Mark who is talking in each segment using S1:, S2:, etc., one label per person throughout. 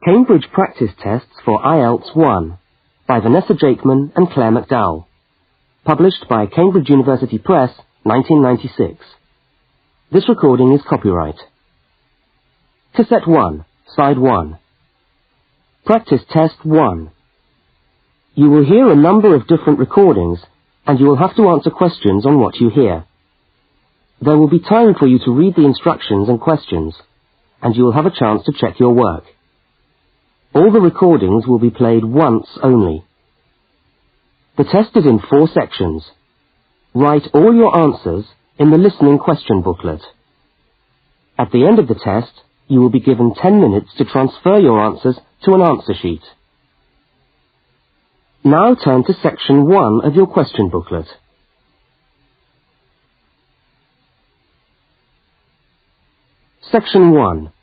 S1: Cambridge Practice Tests for IELTS 1 by Vanessa Jakeman and Claire McDowell. Published by Cambridge University Press, 1996. This recording is copyright. Cassette 1, Side 1. Practice Test 1. You will hear a number of different recordings, and you will have to answer questions on what you hear. There will be time for you to read the instructions and questions, and you will have a chance to check your work. All the recordings will be played once only. The test is in 4 sections. Write all your answers in the listening question booklet. At the end of the test, you will be given 10 minutes to transfer your answers to an answer sheet. Now turn to section 1 of your question booklet. Section 1.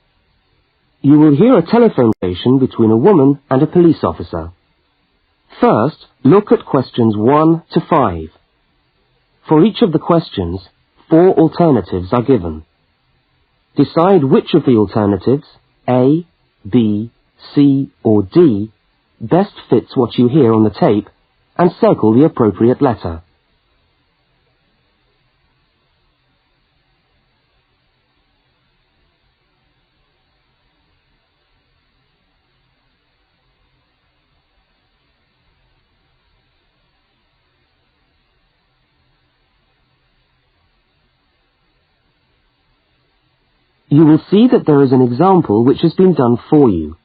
S1: You will hear a telephone conversation between a woman and a police officer. First, look at questions 1 to 5. For each of the questions, 4 alternatives are given. Decide which of the alternatives, A, B, C, or D, best fits what you hear on the tape, and circle the appropriate letter. You will see that there is an example which has been done for you.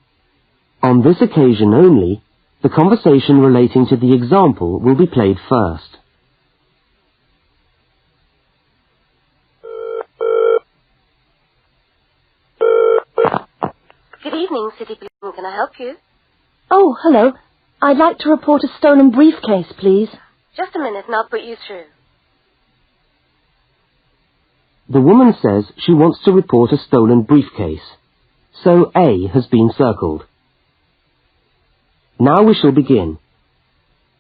S1: On this occasion only, the conversation relating to the example will be played first.
S2: Good evening, City Police. Can I help you?
S3: Oh, hello. I'd like to report a stolen briefcase, please.
S2: Just a minute and I'll put you through.
S1: The woman says she wants to report a stolen briefcase, so A has been circled. Now we shall begin.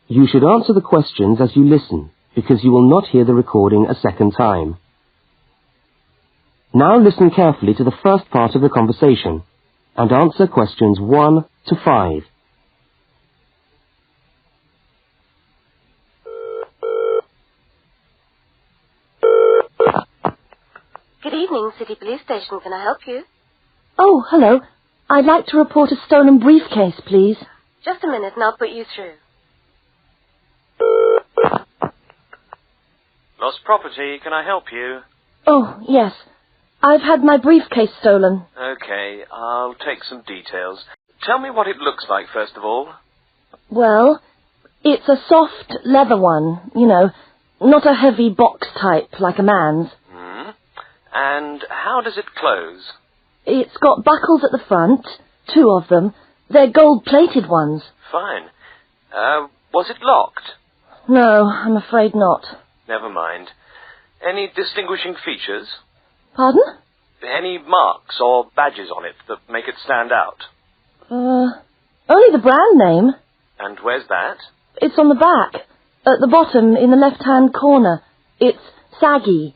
S1: You should answer the questions as you listen, because you will not hear the recording a second time. Now listen carefully to the first part of the conversation, and answer questions 1 to 5.
S2: Good evening, City Police Station. Can I help you?
S3: Oh, hello. I'd like to report a stolen briefcase, please.
S2: Just a minute and I'll put you through.
S4: Lost property, can I help you?
S3: Oh, yes. I've had my briefcase stolen.
S4: Okay, I'll take some details. Tell me what it looks like, first of all.
S3: Well, it's a soft leather one, you know, not a heavy box type like a man's.
S4: And how does it close?
S3: It's got buckles at the front, 2 of them. They're gold-plated ones.
S4: Fine. Was it locked?
S3: No, I'm afraid not.
S4: Never mind. Any distinguishing features?
S3: Pardon?
S4: Any marks or badges on it that make it stand out?
S3: Only the brand name.
S4: And where's that?
S3: It's on the back, at the bottom in the left-hand corner. It's saggy.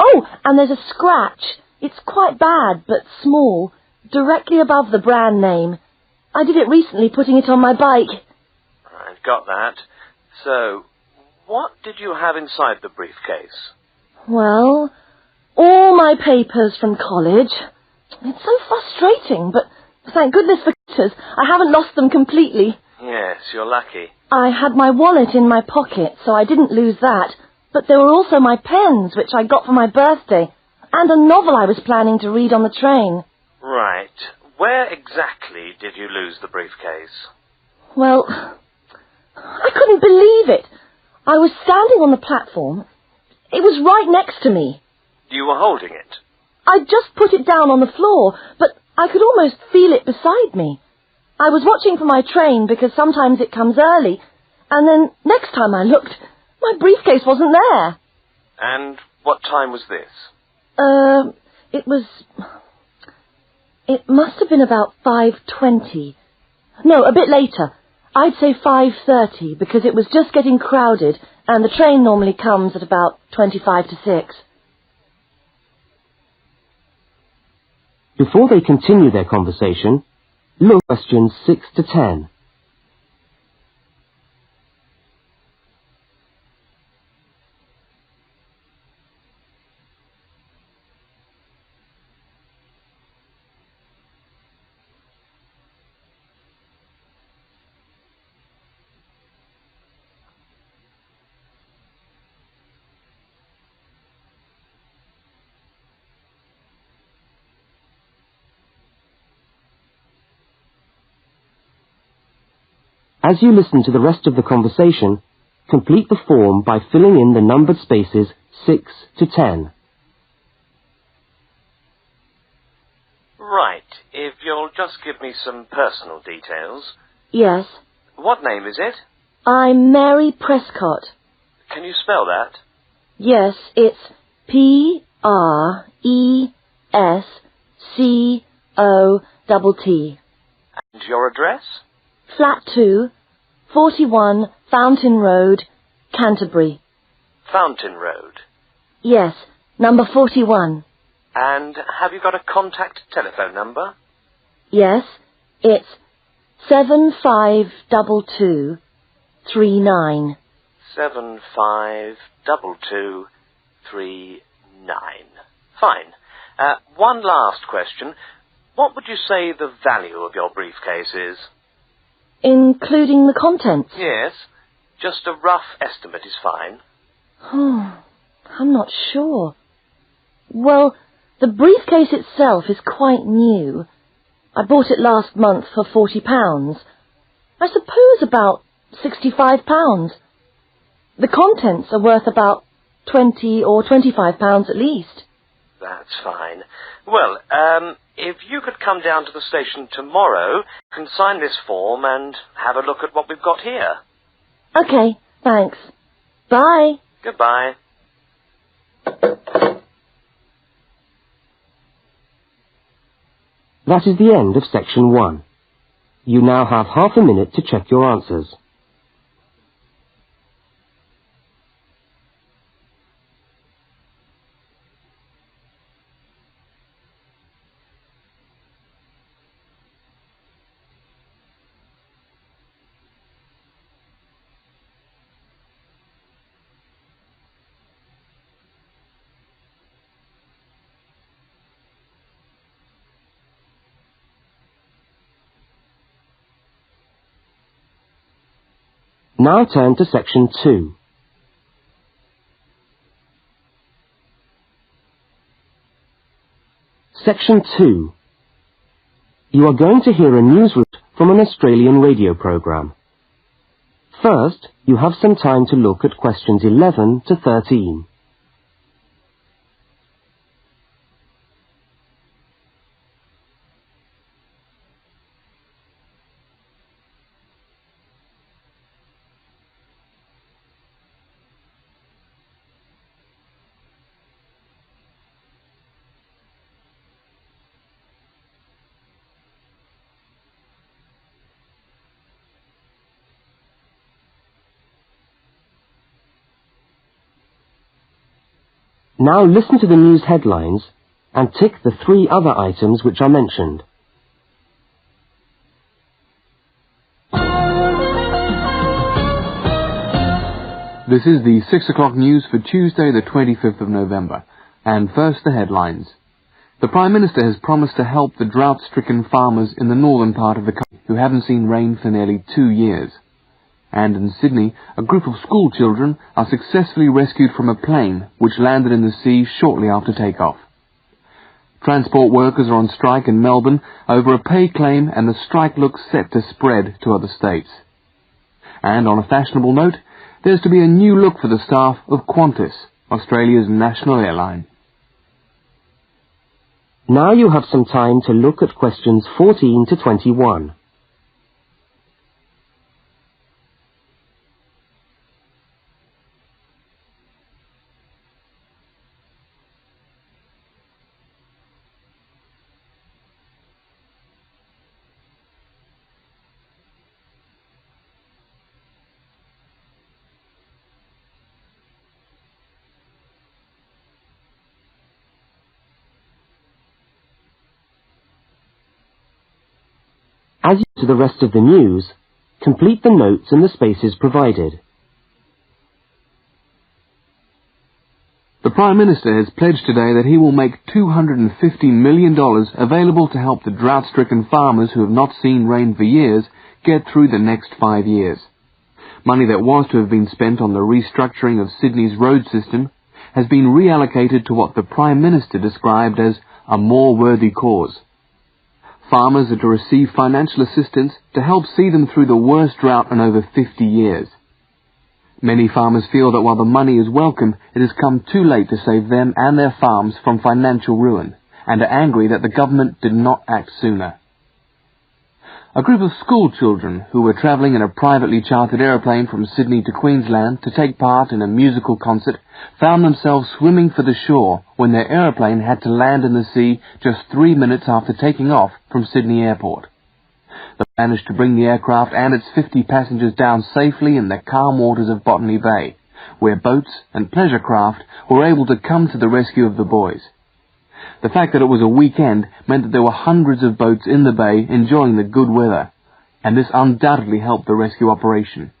S3: Oh, and there's a scratch. It's quite bad, but small, directly above the brand name. I did it recently, putting it on my bike.
S4: I've got that. So, what did you have inside the briefcase?
S3: Well, all my papers from college. It's so frustrating, but thank goodness for computers, I haven't lost them completely.
S4: Yes, you're lucky.
S3: I had my wallet in my pocket, so I didn't lose that. But there were also my pens, which I got for my birthday, and a novel I was planning to read on the train.
S4: Right. Where exactly did you lose the briefcase?
S3: Well, I couldn't believe it. I was standing on the platform. It was right next to me.
S4: You were holding it?
S3: I'd just put it down on the floor, but I could almost feel it beside me. I was watching for my train because sometimes it comes early, and then next time I looked, my briefcase wasn't there.
S4: And what time was this?
S3: It must have been about 5:20. No, a bit later. I'd say 5:30 because it was just getting crowded and the train normally comes at about 25 to 6.
S1: Before they continue their conversation, Look at questions 6 to 10. As you listen to the rest of the conversation, complete the form by filling in the numbered spaces 6 to 10.
S4: Right. If you'll just give me some personal details.
S3: Yes.
S4: What name is it?
S3: I'm Mary Prescott.
S4: Can you spell that?
S3: Yes, it's Prescott.
S4: And your address?
S3: Flat 2, 41 Fountain Road, Canterbury.
S4: Fountain Road.
S3: Yes, number 41.
S4: And have you got a contact telephone number?
S3: Yes, it's 752239.
S4: 752239. Fine. One last question. What would you say the value of your briefcase is?
S3: Including the contents?
S4: Yes. Just a rough estimate is fine.
S3: Oh, I'm not sure. Well, the briefcase itself is quite new. I bought it last month for £40. I suppose about £65. The contents are worth about £20 or £25 at least.
S4: That's fine. Well, if you could come down to the station tomorrow, you can sign this form and have a look at what we've got here.
S3: Okay, thanks. Bye.
S4: Goodbye.
S1: That is the end of section 1. You now have half a minute to check your answers. Now turn to section 2. Section 2. You are going to hear a news report from an Australian radio program. First, you have some time to look at questions 11 to 13. Now listen to the news headlines and tick the 3 other items which are mentioned.
S5: This is the 6 o'clock news for Tuesday the 25th of November. And first the headlines. The Prime Minister has promised to help the drought-stricken farmers in the northern part of the country who haven't seen rain for nearly 2 years. And in Sydney, a group of school children are successfully rescued from a plane which landed in the sea shortly after takeoff. Transport workers are on strike in Melbourne over a pay claim, and the strike looks set to spread to other states. And on a fashionable note, there's to be a new look for the staff of Qantas, Australia's national airline.
S1: Now you have some time to look at questions 14 to 21. As you to the rest of the news, complete the notes in the spaces provided.
S5: The Prime Minister has pledged today that he will make $250 million available to help the drought-stricken farmers who have not seen rain for years get through the next 5 years. Money that was to have been spent on the restructuring of Sydney's road system has been reallocated to what the Prime Minister described as a more worthy cause. Farmers are to receive financial assistance to help see them through the worst drought in over 50 years. Many farmers feel that while the money is welcome, it has come too late to save them and their farms from financial ruin, and are angry that the government did not act sooner. A group of school children who were travelling in a privately chartered aeroplane from Sydney to Queensland to take part in a musical concert found themselves swimming for the shore when their aeroplane had to land in the sea just 3 minutes after taking off from Sydney Airport. They managed to bring the aircraft and its 50 passengers down safely in the calm waters of Botany Bay, where boats and pleasure craft were able to come to the rescue of the boys. The fact that it was a weekend meant that there were hundreds of boats in the bay enjoying the good weather, and this undoubtedly helped the rescue operation.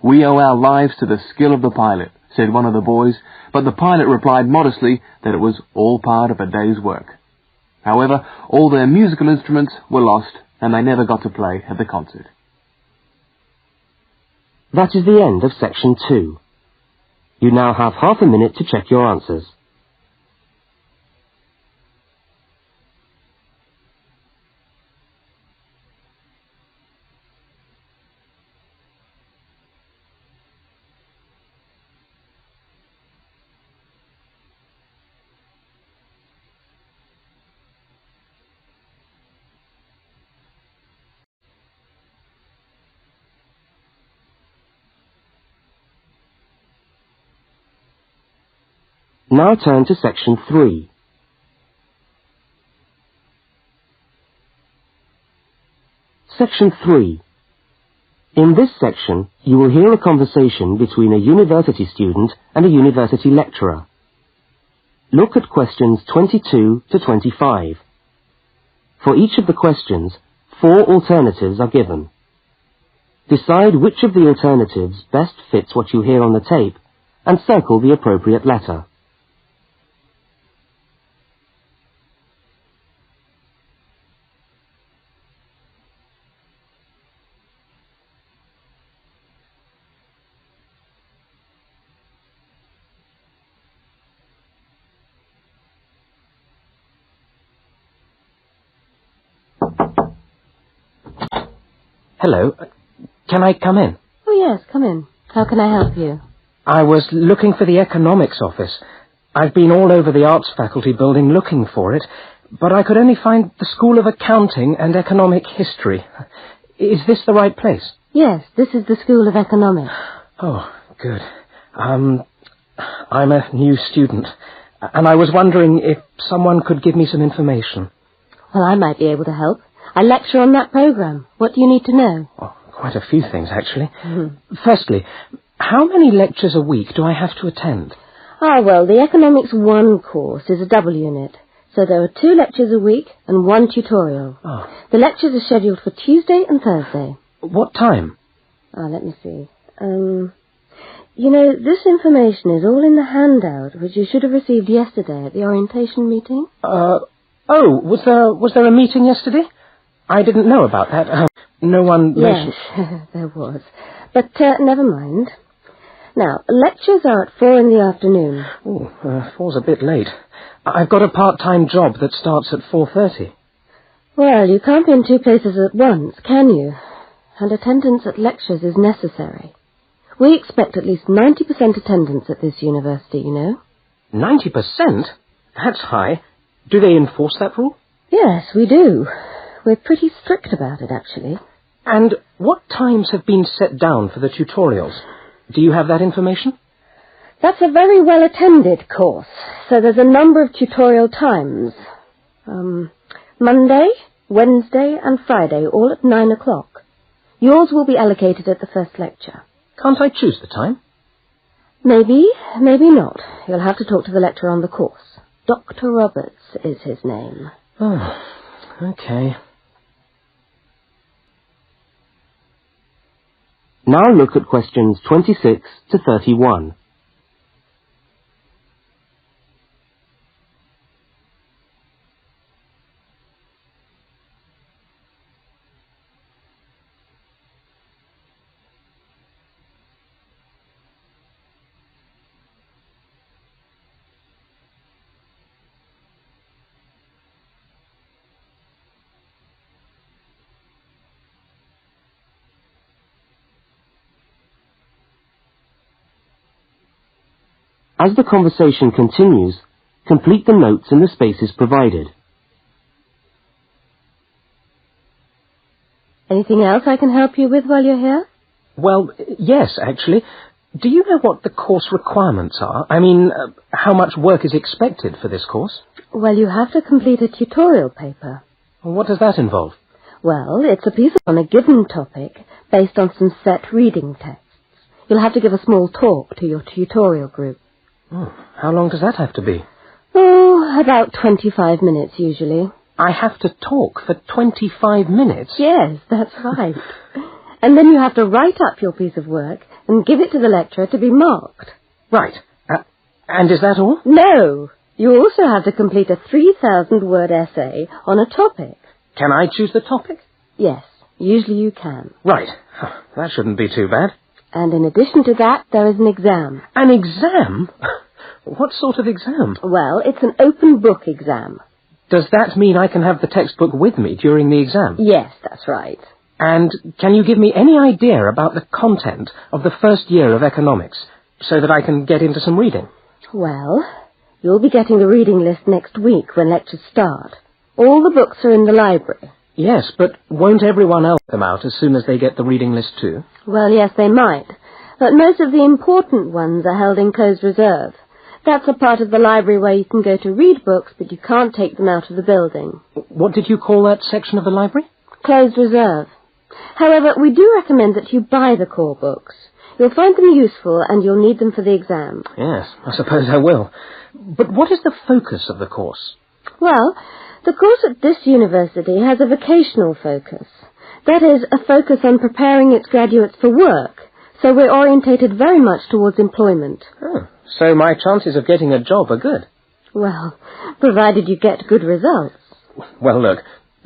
S5: "We owe our lives to the skill of the pilot," said one of the boys, but the pilot replied modestly that it was all part of a day's work. However, all their musical instruments were lost, and they never got to play at the concert.
S1: That is the end of section 2. You now have half a minute to check your answers. Now turn to section 3. Section 3. In this section, you will hear a conversation between a university student and a university lecturer. Look at questions 22 to 25. For each of the questions, 4 alternatives are given. Decide which of the alternatives best fits what you hear on the tape and circle the appropriate letter.
S6: Hello. Can I come in?
S2: Oh, yes, come in. How can I help you?
S6: I was looking for the economics office. I've been all over the arts faculty building looking for it, but I could only find the School of Accounting and Economic History. Is this the right place?
S2: Yes, this is the School of Economics.
S6: Oh, good. I'm a new student, and I was wondering if someone could give me some information.
S2: Well, I might be able to help. I lecture on that program. What do you need to know?
S6: Oh, quite a few things, actually. Firstly, how many lectures a week do I have to attend?
S2: Well, the Economics 1 course is a double unit. So there are 2 lectures a week and 1 tutorial.
S6: Oh.
S2: The lectures are scheduled for Tuesday and Thursday.
S6: What time?
S2: Let me see. You know, this information is all in the handout, which you should have received yesterday at the orientation meeting.
S6: Was there a meeting yesterday? I didn't know about that. No one mentioned...
S2: Yes, there was. But never mind. Now, lectures are at 4 in the afternoon.
S6: 4's a bit late. I've got a part-time job that starts at 4:30.
S2: Well, you can't be in 2 places at once, can you? And attendance at lectures is necessary. We expect at least 90% attendance at this university, you know.
S6: 90%? That's high. Do they enforce that rule?
S2: Yes, we do. We're pretty strict about it, actually.
S6: And what times have been set down for the tutorials? Do you have that information?
S2: That's a very well-attended course, so there's a number of tutorial times. Monday, Wednesday and Friday, all at 9 o'clock. Yours will be allocated at the first lecture.
S6: Can't I choose the time?
S2: Maybe, maybe not. You'll have to talk to the lecturer on the course. Dr. Roberts is his name.
S6: Oh, okay.
S1: Now look at questions 26 to 31. As the conversation continues, complete the notes in the spaces provided.
S2: Anything else I can help you with while you're here?
S6: Well, yes, actually. Do you know what the course requirements are? I mean, how much work is expected for this course?
S2: Well, you have to complete a tutorial paper.
S6: What does that involve?
S2: Well, it's a piece on a given topic based on some set reading texts. You'll have to give a small talk to your tutorial group.
S6: Oh, how long does that have to be?
S2: Oh, about 25 minutes usually.
S6: I have to talk for 25 minutes?
S2: Yes, that's right. And then you have to write up your piece of work and give it to the lecturer to be marked.
S6: Right. And is that all?
S2: No. You also have to complete a 3,000-word essay on a topic.
S6: Can I choose the topic?
S2: Yes, usually you can.
S6: Right. That shouldn't be too bad.
S2: And in addition to that, there is an exam.
S6: An exam? What sort of exam?
S2: Well, it's an open book exam.
S6: Does that mean I can have the textbook with me during the exam?
S2: Yes, that's right.
S6: And can you give me any idea about the content of the first year of economics, so that I can get into some reading?
S2: Well, you'll be getting the reading list next week when lectures start. All the books are in the library.
S6: Yes, but won't everyone else them out as soon as they get the reading list too?
S2: Well, yes, they might. But most of the important ones are held in closed reserve. That's a part of the library where you can go to read books, but you can't take them out of the building.
S6: What did you call that section of the library?
S2: Closed reserve. However, we do recommend that you buy the core books. You'll find them useful and you'll need them for the exam.
S6: Yes, I suppose I will. But what is the focus of the course?
S2: Well, the course at this university has a vocational focus. That is, a focus on preparing its graduates for work. So we're orientated very much towards employment.
S6: Oh, so my chances of getting a job are good?
S2: Well, provided you get good results.
S6: Well, look,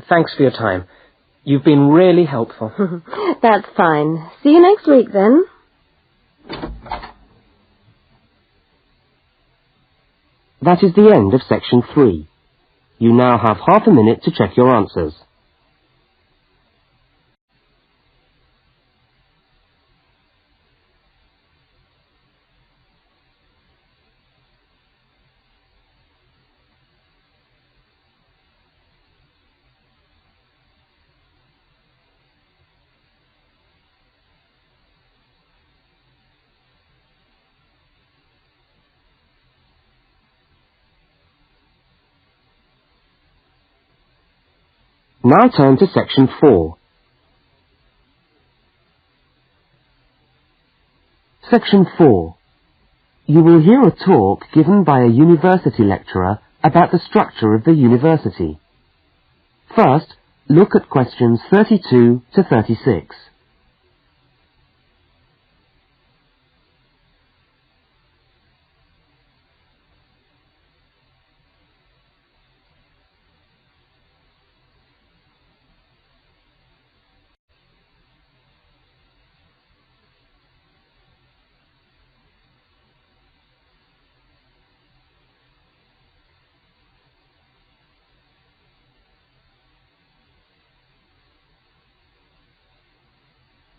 S6: thanks for your time. You've been really helpful.
S2: That's fine. See you next week, then.
S1: That is the end of section 3. You now have half a minute to check your answers. Now turn to section 4. Section 4. You will hear a talk given by a university lecturer about the structure of the university. First, look at questions 32 to 36.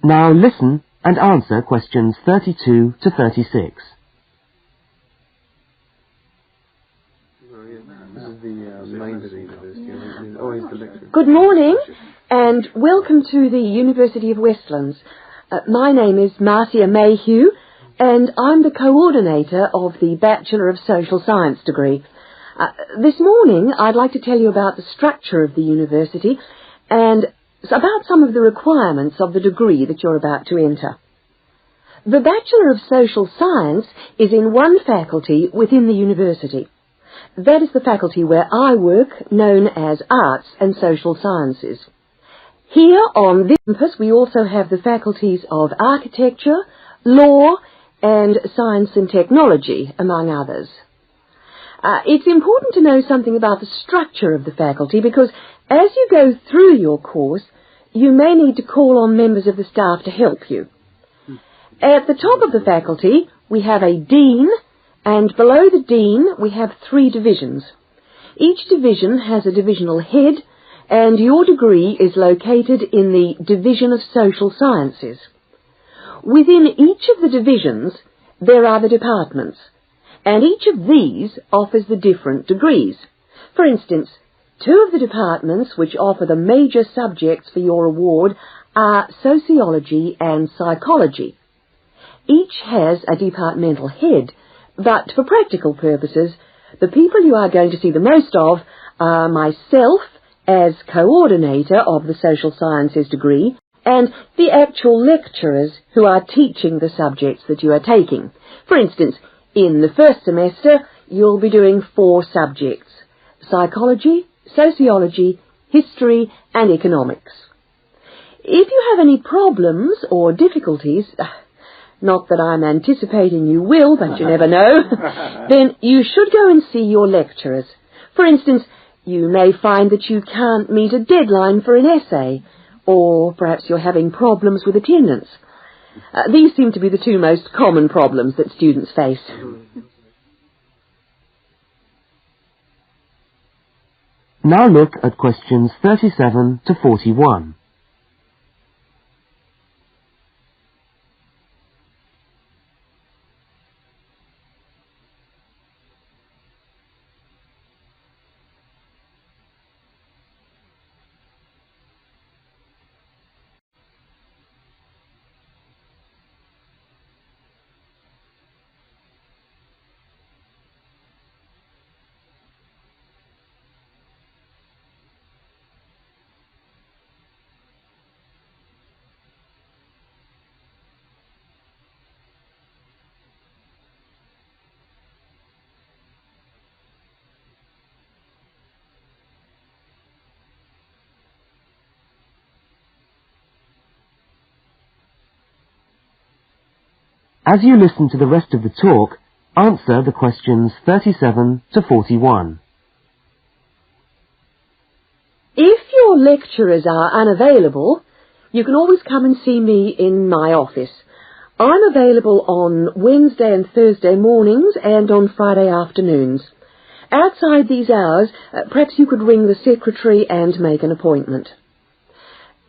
S1: Now listen and answer questions 32 to 36.
S7: Good morning and welcome to the University of Westlands. My name is Marcia Mayhew and I'm the coordinator of the Bachelor of Social Science degree. This morning I'd like to tell you about the structure of the university and about some of the requirements of the degree that you're about to enter. The Bachelor of Social Science is in one faculty within the university. That is the faculty where I work, known as Arts and Social Sciences. Here on this campus we also have the faculties of architecture, law and science and technology, among others. It's important to know something about the structure of the faculty because as you go through your course, you may need to call on members of the staff to help you. At the top of the faculty, we have a dean, and below the dean, we have 3 divisions. Each division has a divisional head, and your degree is located in the Division of Social Sciences. Within each of the divisions, there are the departments, and each of these offers the different degrees. For instance, 2 of the departments which offer the major subjects for your award are sociology and psychology. Each has a departmental head, but for practical purposes, the people you are going to see the most of are myself as coordinator of the social sciences degree and the actual lecturers who are teaching the subjects that you are taking. For instance, in the first semester, you'll be doing 4 subjects: psychology, sociology, history and economics. If you have any problems or difficulties, not that I'm anticipating you will, but you never know, then you should go and see your lecturers. For instance, you may find that you can't meet a deadline for an essay, or perhaps you're having problems with attendance. These seem to be the 2 most common problems that students face.
S1: Now look at questions 37 to 41. As you listen to the rest of the talk, answer the questions 37 to 41.
S7: If your lecturers are unavailable, you can always come and see me in my office. I'm available on Wednesday and Thursday mornings and on Friday afternoons. Outside these hours, perhaps you could ring the secretary and make an appointment.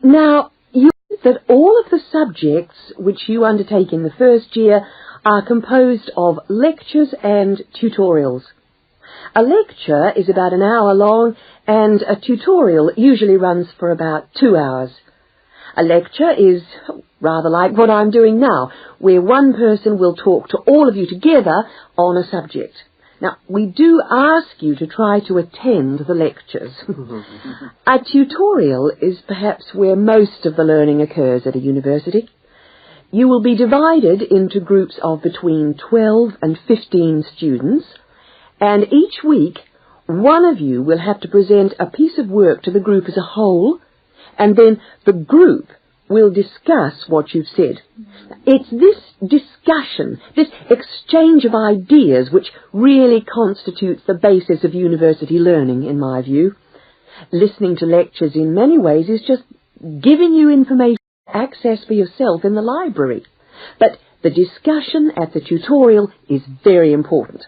S7: Now, you know that all of the subjects which you undertake in the first year are composed of lectures and tutorials. A lecture is about an hour long and a tutorial usually runs for about 2 hours. A lecture is rather like what I'm doing now, where one person will talk to all of you together on a subject. Now, we do ask you to try to attend the lectures. A tutorial is perhaps where most of the learning occurs at a university. You will be divided into groups of between 12 and 15 students, and each week one of you will have to present a piece of work to the group as a whole, and then the group will discuss what you've said. It's this discussion, this exchange of ideas, which really constitutes the basis of university learning, in my view. Listening to lectures in many ways is just giving you information access for yourself in the library. But the discussion at the tutorial is very important.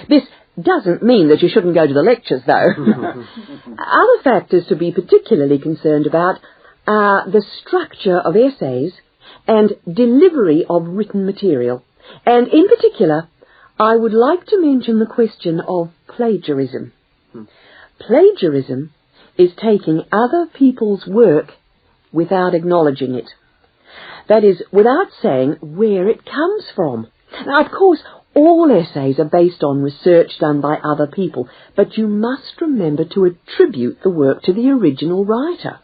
S7: This doesn't mean that you shouldn't go to the lectures, though. Other factors to be particularly concerned about are the structure of essays and delivery of written material. And in particular, I would like to mention the question of plagiarism. Plagiarism is taking other people's work without acknowledging it. That is, without saying where it comes from. Now, of course, all essays are based on research done by other people, but you must remember to attribute the work to the original writer.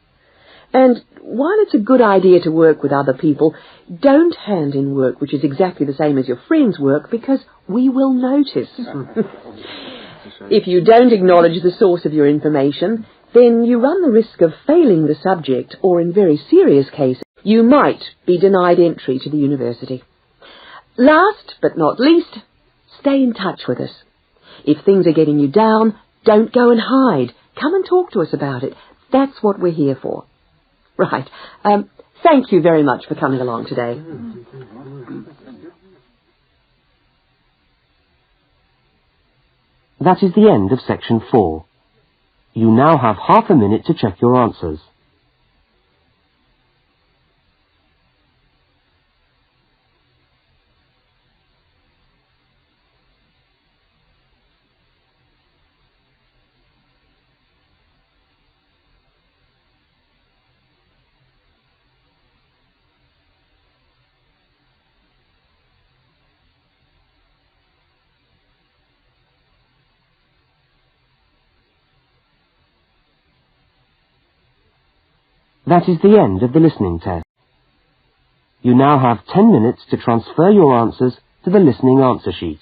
S7: And while it's a good idea to work with other people, don't hand in work which is exactly the same as your friend's work, because we will notice. If you don't acknowledge the source of your information, then you run the risk of failing the subject, or in very serious cases, you might be denied entry to the university. Last but not least, stay in touch with us. If things are getting you down, don't go and hide. Come and talk to us about it. That's what we're here for. Right. Thank you very much for coming along today.
S1: That is the end of section 4. You now have half a minute to check your answers. That is the end of the listening test. You now have 10 minutes to transfer your answers to the listening answer sheet.